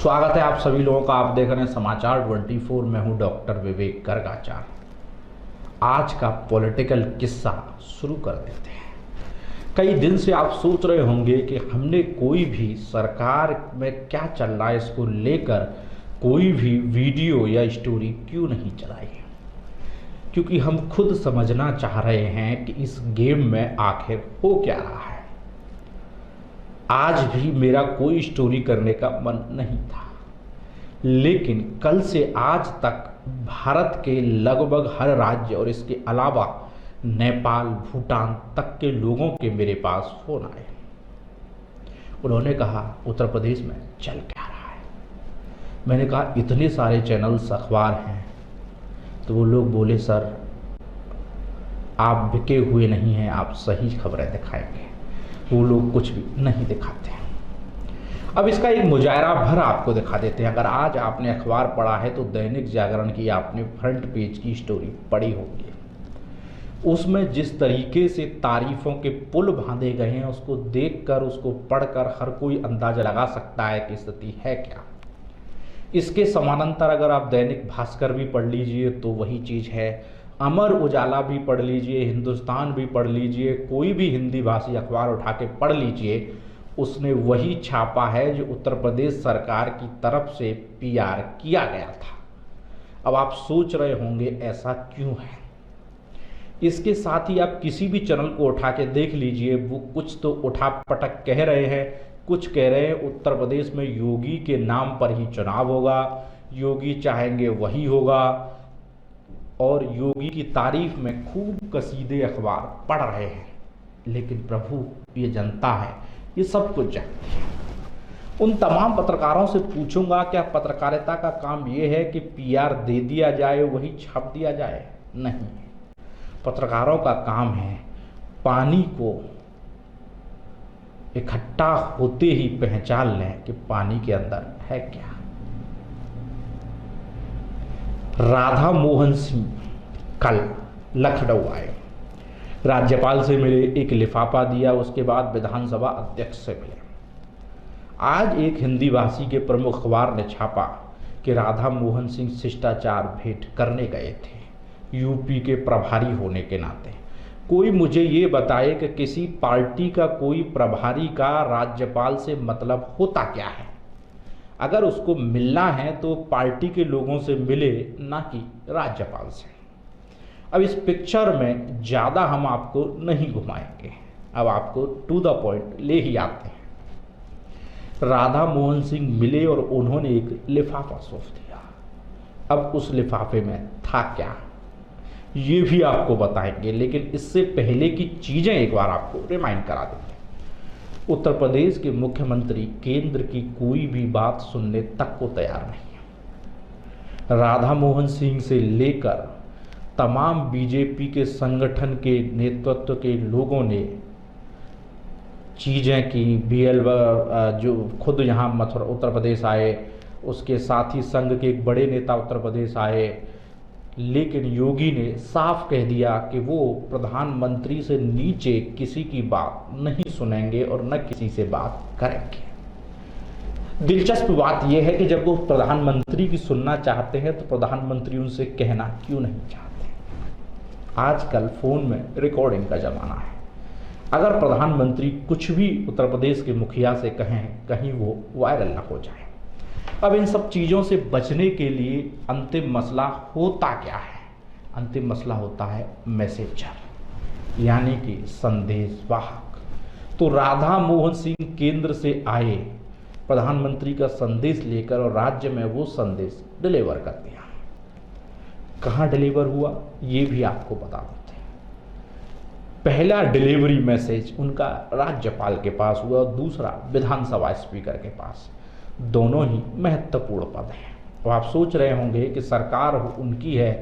स्वागत है आप सभी लोगों का। आप देख रहे हैं समाचार 24। मैं हूं डॉक्टर विवेक गर्गाचार। आज का पॉलिटिकल किस्सा शुरू कर देते हैं। कई दिन से आप सोच रहे होंगे कि हमने कोई भी सरकार में क्या चल रहा है इसको लेकर कोई भी वीडियो या स्टोरी क्यों नहीं चलाई है, क्योंकि हम खुद समझना चाह रहे हैं कि इस गेम में आखिर हो क्या रहा है। आज भी मेरा कोई स्टोरी करने का मन नहीं था, लेकिन कल से आज तक भारत के लगभग हर राज्य और इसके अलावा नेपाल, भूटान तक के लोगों के मेरे पास फोन आए। उन्होंने कहा उत्तर प्रदेश में चल क्या रहा है। मैंने कहा इतने सारे चैनल्स, अखबार हैं। तो वो लोग बोले सर आप बिके हुए नहीं हैं, आप सही खबरें दिखाएंगे। वो लोग कुछ भी नहीं दिखाते हैं। अब इसका एक मुजाहरा भर आपको दिखा देते हैं। अगर आज आपने अखबार पढ़ा है तो दैनिक जागरण की आपने फ्रंट पेज की स्टोरी पढ़ी होगी। उसमें जिस तरीके से तारीफों के पुल बांधे गए हैं उसको देखकर, उसको पढ़कर हर कोई अंदाजा लगा सकता है कि स्थिति है क्या। इसके समानांतर अगर आप दैनिक भास्कर भी पढ़ लीजिए तो वही चीज़ है। अमर उजाला भी पढ़ लीजिए, हिंदुस्तान भी पढ़ लीजिए, कोई भी हिंदी भाषी अखबार उठा के पढ़ लीजिए, उसने वही छापा है जो उत्तर प्रदेश सरकार की तरफ से पीआर किया गया था। अब आप सोच रहे होंगे ऐसा क्यों है। इसके साथ ही आप किसी भी चैनल को उठा के देख लीजिए, वो कुछ तो उठा पटक कह रहे हैं, कुछ कह रहे हैं उत्तर प्रदेश में योगी के नाम पर ही चुनाव होगा, योगी चाहेंगे वही होगा, और योगी की तारीफ में खूब कसीदे अखबार पढ़ रहे हैं। लेकिन प्रभु ये जनता है, ये सब कुछ जानती है। उन तमाम पत्रकारों से पूछूंगा क्या पत्रकारिता का काम ये है कि पीआर दे दिया जाए वही छाप दिया जाए? नहीं, पत्रकारों का काम है पानी को इकट्ठा होते ही पहचान लें कि पानी के अंदर है क्या। राधा मोहन सिंह कल लखनऊ आए, राज्यपाल से मिले, एक लिफाफा दिया, उसके बाद विधानसभा अध्यक्ष से मिले। आज एक हिंदी भाषी के प्रमुख अखबार ने छापा कि राधा मोहन सिंह शिष्टाचार भेंट करने गए थे यूपी के प्रभारी होने के नाते। कोई मुझे ये बताए कि किसी पार्टी का कोई प्रभारी का राज्यपाल से मतलब होता क्या है। अगर उसको मिलना है तो पार्टी के लोगों से मिले, ना कि राज्यपाल से। अब इस पिक्चर में ज़्यादा हम आपको नहीं घुमाएंगे, अब आपको टू द पॉइंट ले ही आते हैं। राधा मोहन सिंह मिले और उन्होंने एक लिफाफा सौंप दिया। अब उस लिफाफे में था क्या ये भी आपको बताएंगे, लेकिन इससे पहले की चीज़ें एक बार आपको रिमाइंड करा देते हैं। उत्तर प्रदेश के मुख्यमंत्री केंद्र की कोई भी बात सुनने तक को तैयार नहीं है। राधा मोहन सिंह से लेकर तमाम बीजेपी के संगठन के नेतृत्व के लोगों ने चीज़ें की। बीएल जो खुद यहाँ मथुरा उत्तर प्रदेश आए, उसके साथ ही संघ के एक बड़े नेता उत्तर प्रदेश आए, लेकिन योगी ने साफ कह दिया कि वो प्रधानमंत्री से नीचे किसी की बात नहीं सुनेंगे और न किसी से बात करेंगे। दिलचस्प बात यह है कि जब वो प्रधानमंत्री की सुनना चाहते हैं तो प्रधानमंत्री उनसे कहना क्यों नहीं चाहते। आजकल फोन में रिकॉर्डिंग का जमाना है। अगर प्रधानमंत्री कुछ भी उत्तर प्रदेश के मुखिया से कहें, कहीं वो वायरल ना हो जाए। अब इन सब चीज़ों से बचने के लिए अंतिम मसला होता क्या है? अंतिम मसला होता है मैसेंजर, यानी कि संदेशवाहक। तो राधा मोहन सिंह केंद्र से आए प्रधानमंत्री का संदेश लेकर और राज्य में वो संदेश डिलीवर कर दिया। कहाँ डिलीवर हुआ ये भी आपको बता देते हैं। पहला डिलीवरी मैसेज उनका राज्यपाल के पास हुआ और दूसरा विधानसभा स्पीकर के पास। दोनों ही महत्वपूर्ण पद हैं। तो आप सोच रहे होंगे कि सरकार उनकी है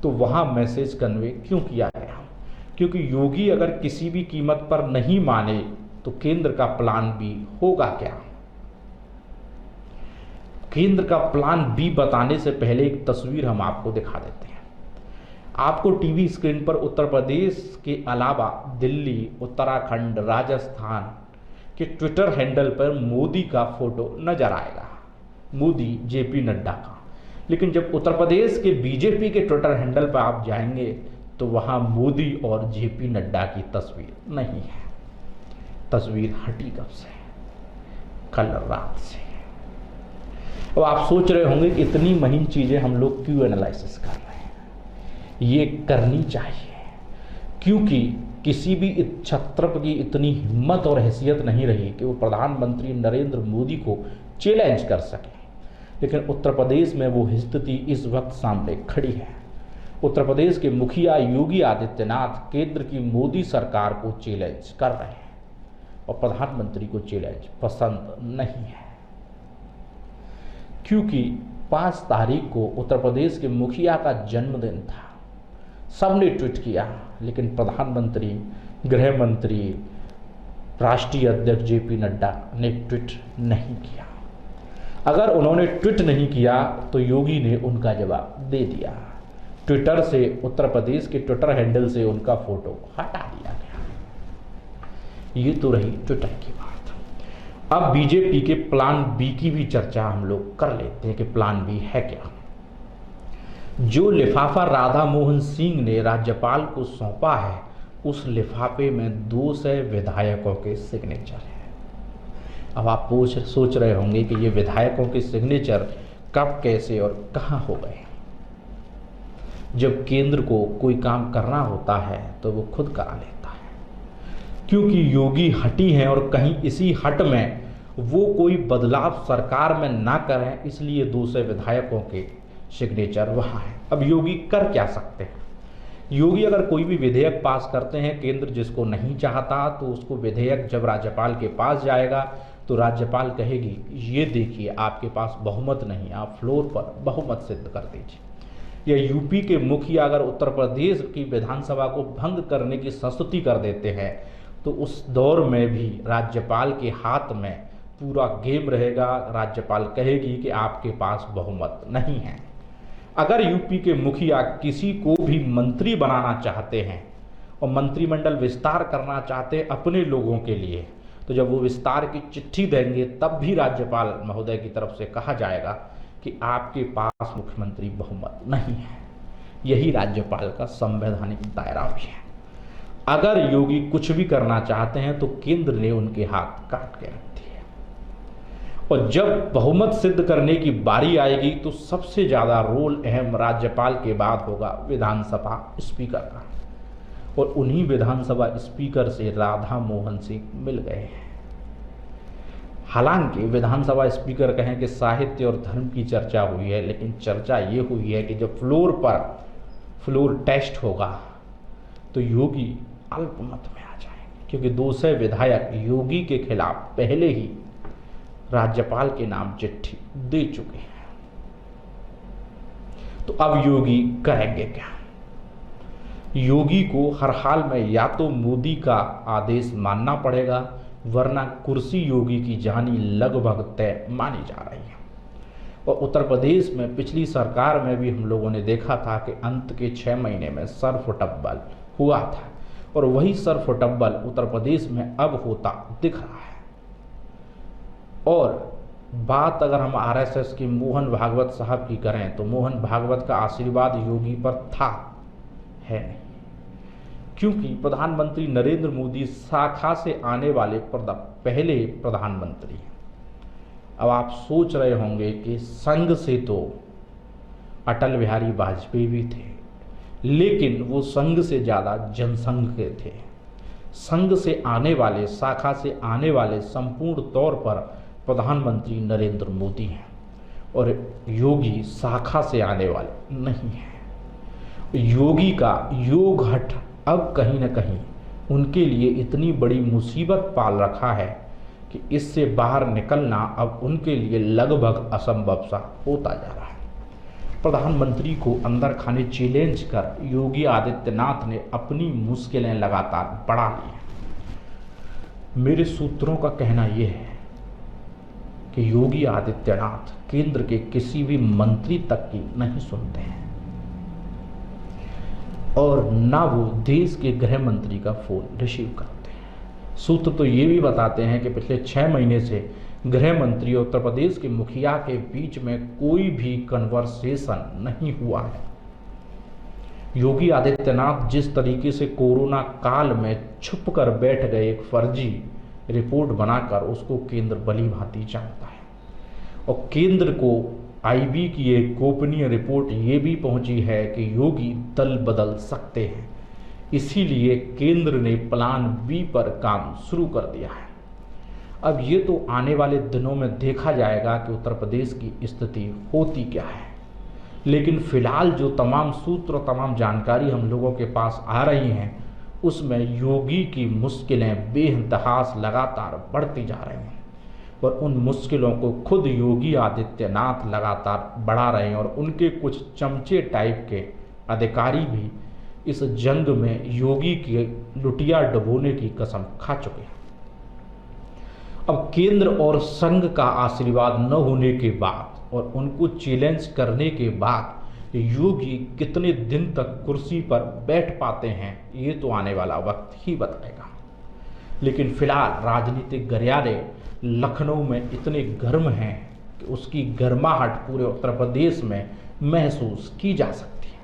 तो वहाँ मैसेज कन्वे क्यों किया गया? क्योंकि योगी अगर किसी भी कीमत पर नहीं माने तो केंद्र का प्लान बी होगा क्या? केंद्र का प्लान बी बताने से पहले एक तस्वीर हम आपको दिखा देते हैं। आपको टीवी स्क्रीन पर उत्तर प्रदेश के अलावा दिल्ली, उत्तराखंड, राजस्थान के ट्विटर हैंडल पर मोदी का फोटो नजर आएगा। मोदी जेपी नड्डा का। लेकिन जब उत्तर प्रदेश के बीजेपी के ट्विटर हैंडल पर आप जाएंगे तो वहां मोदी और जेपी नड्डा की तस्वीर नहीं है। तस्वीर हटी कब से? कल रात से। अब आप सोच रहे होंगे कि इतनी महीन चीजें हम लोग क्यों एनालिसिस कर रहे हैं। ये करनी चाहिए क्योंकि किसी भी छत्रप की इतनी हिम्मत और हैसियत नहीं रही कि वो प्रधानमंत्री नरेंद्र मोदी को चैलेंज कर सके। लेकिन उत्तर प्रदेश में वो स्थिति इस वक्त सामने खड़ी है। उत्तर प्रदेश के मुखिया योगी आदित्यनाथ केंद्र की मोदी सरकार को चैलेंज कर रहे हैं और प्रधानमंत्री को चैलेंज पसंद नहीं है, क्योंकि 5 तारीख को उत्तर प्रदेश के मुखिया का जन्मदिन था। सबने ट्वीट किया, लेकिन प्रधानमंत्री, गृह मंत्री, राष्ट्रीय अध्यक्ष जेपी नड्डा ने ट्वीट नहीं किया। अगर उन्होंने ट्वीट नहीं किया तो योगी ने उनका जवाब दे दिया। ट्विटर से, उत्तर प्रदेश के ट्विटर हैंडल से उनका फोटो हटा दिया गया। ये तो रही ट्विटर की बात। अब बीजेपी के प्लान बी की भी चर्चा हम लोग कर लेते हैं कि प्लान बी है क्या। जो लिफाफा राधा मोहन सिंह ने राज्यपाल को सौंपा है, उस लिफाफे में 200 विधायकों के सिग्नेचर है। अब आप सोच रहे होंगे कि ये विधायकों के सिग्नेचर कब, कैसे और कहां हो गए। जब केंद्र को कोई काम करना होता है तो वो खुद करा लेता है, क्योंकि योगी हटी हैं और कहीं इसी हट में वो कोई बदलाव सरकार में ना करें, इसलिए 200 विधायकों के सिग्नेचर वहां है। अब योगी कर क्या सकते हैं? योगी अगर कोई भी विधेयक पास करते हैं, केंद्र जिसको नहीं चाहता, तो उसको विधेयक जब राज्यपाल के पास जाएगा तो राज्यपाल कहेगी, ये देखिए आपके पास बहुमत नहीं, आप फ्लोर पर बहुमत सिद्ध कर दीजिए। या यूपी के मुखिया अगर उत्तर प्रदेश की विधानसभा को भंग करने की संस्तुति कर देते हैं, तो उस दौर में भी राज्यपाल के हाथ में पूरा गेम रहेगा। राज्यपाल कहेगी कि आपके पास बहुमत नहीं है। अगर यूपी के मुखिया किसी को भी मंत्री बनाना चाहते हैं और मंत्रिमंडल विस्तार करना चाहते हैं अपने लोगों के लिए, तो जब वो विस्तार की चिट्ठी देंगे तब भी राज्यपाल महोदय की तरफ से कहा जाएगा कि आपके पास मुख्यमंत्री बहुमत नहीं है। यही राज्यपाल का संवैधानिक दायरा भी है। अगर योगी कुछ भी करना चाहते हैं तो केंद्र ने उनके हाथ काट के रख दिए, और जब बहुमत सिद्ध करने की बारी आएगी तो सबसे ज्यादा रोल अहम राज्यपाल के बाद होगा विधानसभा स्पीकर का, और उन्हीं विधानसभा स्पीकर से राधा मोहन सिंह मिल गए हैं। हालांकि विधानसभा स्पीकर कहें कि साहित्य और धर्म की चर्चा हुई है, लेकिन चर्चा ये हुई है कि जब फ्लोर टेस्ट होगा तो योगी अल्पमत में आ जाएंगे, क्योंकि 200 विधायक योगी के खिलाफ पहले ही राज्यपाल के नाम चिट्ठी दे चुके हैं। तो अब योगी करेंगे क्या? योगी को हर हाल में या तो मोदी का आदेश मानना पड़ेगा, वरना कुर्सी योगी की जानी लगभग तय मानी जा रही है। और उत्तर प्रदेश में पिछली सरकार में भी हम लोगों ने देखा था कि अंत के 6 महीने में सरफुटब्बल हुआ था, और वही सरफुटब्बल उत्तर प्रदेश में अब होता दिख रहा है। और बात अगर हम आरएसएस के मोहन भागवत साहब की करें तो मोहन भागवत का आशीर्वाद योगी पर था, है नहीं, क्योंकि प्रधानमंत्री नरेंद्र मोदी शाखा से आने वाले पहले प्रधानमंत्री हैं। अब आप सोच रहे होंगे कि संघ से तो अटल बिहारी वाजपेयी भी थे, लेकिन वो संघ से ज़्यादा जनसंघ के थे। संघ से आने वाले, शाखा से आने वाले संपूर्ण तौर पर प्रधानमंत्री नरेंद्र मोदी हैं, और योगी शाखा से आने वाले नहीं हैं। योगी का योग हट अब कहीं ना कहीं उनके लिए इतनी बड़ी मुसीबत पाल रखा है कि इससे बाहर निकलना अब उनके लिए लगभग असंभव सा होता जा रहा है। प्रधानमंत्री को अंदर खाने चैलेंज कर योगी आदित्यनाथ ने अपनी मुश्किलें लगातार बढ़ा ली हैं। मेरे सूत्रों का कहना यह है कि योगी आदित्यनाथ केंद्र के किसी भी मंत्री तक की नहीं सुनते हैं, और ना वो देश के गृह मंत्री का फोन रिसीव करते हैं। सूत्र तो ये भी बताते हैं कि पिछले 6 महीने से गृह मंत्री और उत्तर प्रदेश के मुखिया के बीच में कोई भी कन्वर्सेशन नहीं हुआ है। योगी आदित्यनाथ जिस तरीके से कोरोना काल में छुप कर बैठ गए, एक फर्जी रिपोर्ट बनाकर, उसको केंद्र भली भांति जानता है। और केंद्र को आईबी की एक गोपनीय रिपोर्ट ये भी पहुंची है कि योगी दल बदल सकते हैं, इसीलिए केंद्र ने प्लान बी पर काम शुरू कर दिया है। अब ये तो आने वाले दिनों में देखा जाएगा कि उत्तर प्रदेश की स्थिति होती क्या है, लेकिन फिलहाल जो तमाम सूत्र, तमाम जानकारी हम लोगों के पास आ रही हैं, उसमें योगी की मुश्किलें बेइंतहा लगातार बढ़ती जा रही हैं और उन मुश्किलों को खुद योगी आदित्यनाथ लगातार बढ़ा रहे हैं और उनके कुछ चमचे टाइप के अधिकारी भी इस जंग में योगी की लुटिया डुबोने की कसम खा चुके हैं। अब केंद्र और संघ का आशीर्वाद न होने के बाद और उनको चैलेंज करने के बाद योगी कितने दिन तक कुर्सी पर बैठ पाते हैं, ये तो आने वाला वक्त ही बताएगा। लेकिन फिलहाल राजनीतिक गलियारे लखनऊ में इतने गर्म हैं कि उसकी गर्माहट पूरे उत्तर प्रदेश में महसूस की जा सकती है।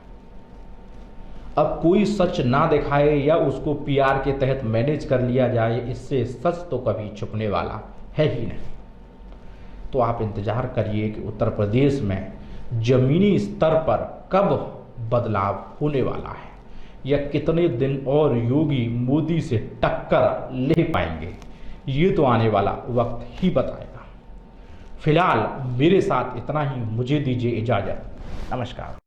अब कोई सच ना दिखाए या उसको पीआर के तहत मैनेज कर लिया जाए, इससे सच तो कभी छुपने वाला है ही नहीं। तो आप इंतजार करिए कि उत्तर प्रदेश में जमीनी स्तर पर कब बदलाव होने वाला है या कितने दिन और योगी मोदी से टक्कर ले पाएंगे, ये तो आने वाला वक्त ही बताएगा। फिलहाल मेरे साथ इतना ही, मुझे दीजिए इजाजत। नमस्कार।